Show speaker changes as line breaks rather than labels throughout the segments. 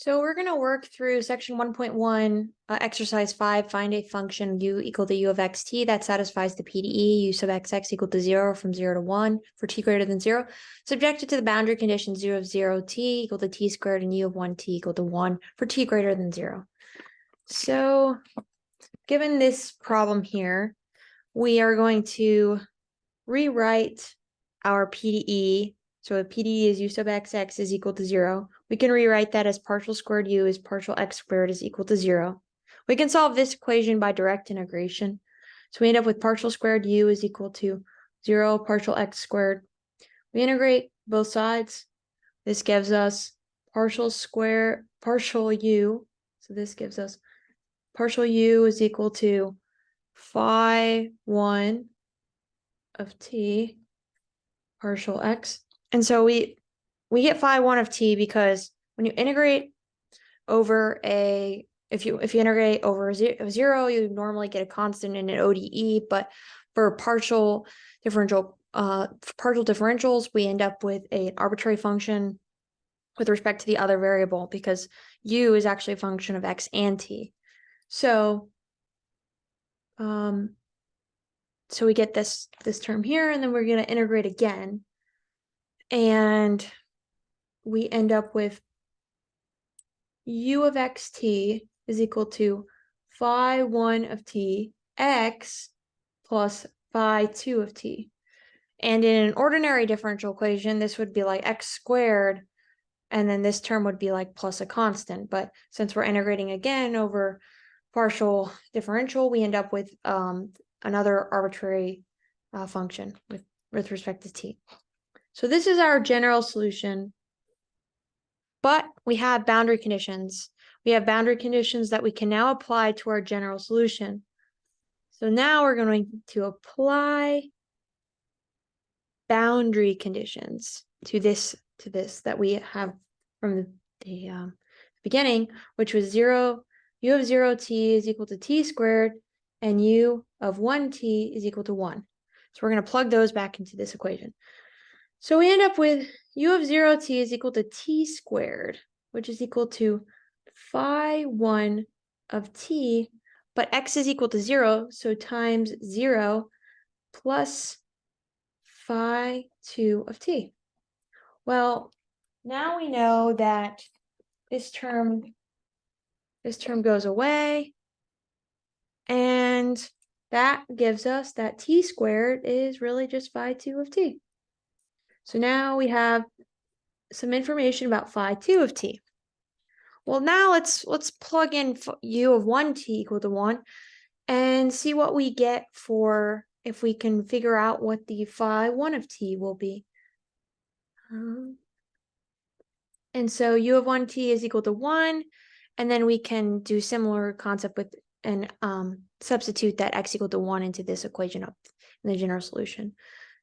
So we're going to work through section 1.1, exercise 5, find a function u equal to u of xt that satisfies the PDE, u sub xx equal to 0 from 0 to 1 for t greater than 0, subjected to the boundary conditions u of 0 t equal to t squared and u of 1 t equal to 1 for t greater than 0. So given this problem here, we are going to rewrite our PDE. So the PDE is u sub xx is equal to 0. We can rewrite that as partial squared u is partial x squared is equal to 0. We can solve this equation by direct integration. So we end up with partial squared u is equal to 0 partial x squared. We integrate both sides. This gives us partial u. So this gives us partial u is equal to phi 1 of t partial x. And so we get phi 1 of t because when you integrate over if you integrate over 0, you normally get a constant in an ODE, but for partial differentials, we end up with an arbitrary function with respect to the other variable because u is actually a function of x and t. So we get this term here, and then we're going to integrate again. And we end up with u of xt is equal to phi 1 of t x plus phi 2 of t. And in an ordinary differential equation, this would be like x squared, and then this term would be like plus a constant. But since we're integrating again over partial differential, we end up with another arbitrary function with respect to t. So this is our general solution, but we have boundary conditions. We have boundary conditions that we can now apply to our general solution. So now we're going to apply boundary conditions to this that we have from the beginning, which was u of 0 t is equal to t squared, and u of 1 t is equal to 1. So we're going to plug those back into this equation. So we end up with u of 0 t is equal to t squared, which is equal to phi 1 of t, but x is equal to 0, so times 0 plus phi 2 of t. Well, now we know that this term goes away, and that gives us that t squared is really just phi 2 of t. So now we have some information about phi 2 of t. Well, now let's plug in u of 1 t equal to 1 and see what we get for if we can figure out what the phi 1 of t will be. And so u of 1 t is equal to 1, and then we can do similar concept with and substitute that x equal to 1 into this equation up in the general solution.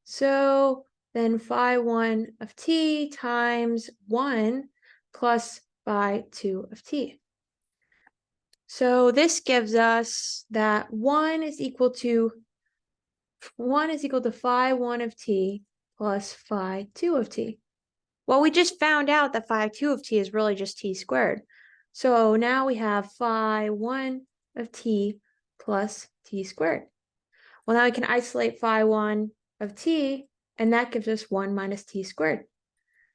So then phi 1 of t times 1 plus phi 2 of t. So this gives us that 1 is equal to phi 1 of t plus phi 2 of t. Well, we just found out that phi 2 of t is really just t squared. So now we have phi 1 of t plus t squared. Well, now we can isolate phi 1 of t, and that gives us 1 minus t squared.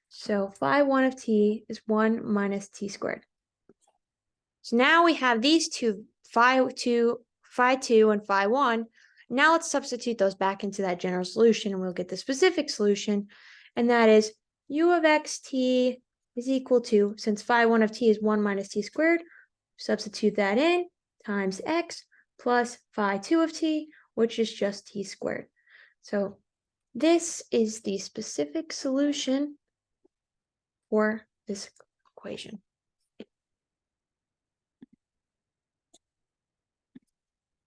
So phi 1 of t is 1 minus t squared. So now we have these two, phi 2 and phi 1. Now let's substitute those back into that general solution, and we'll get the specific solution, and that is u of xt is equal to, since phi 1 of t is 1 minus t squared, substitute that in, times x plus phi 2 of t, which is just t squared. So this is the specific solution for this equation.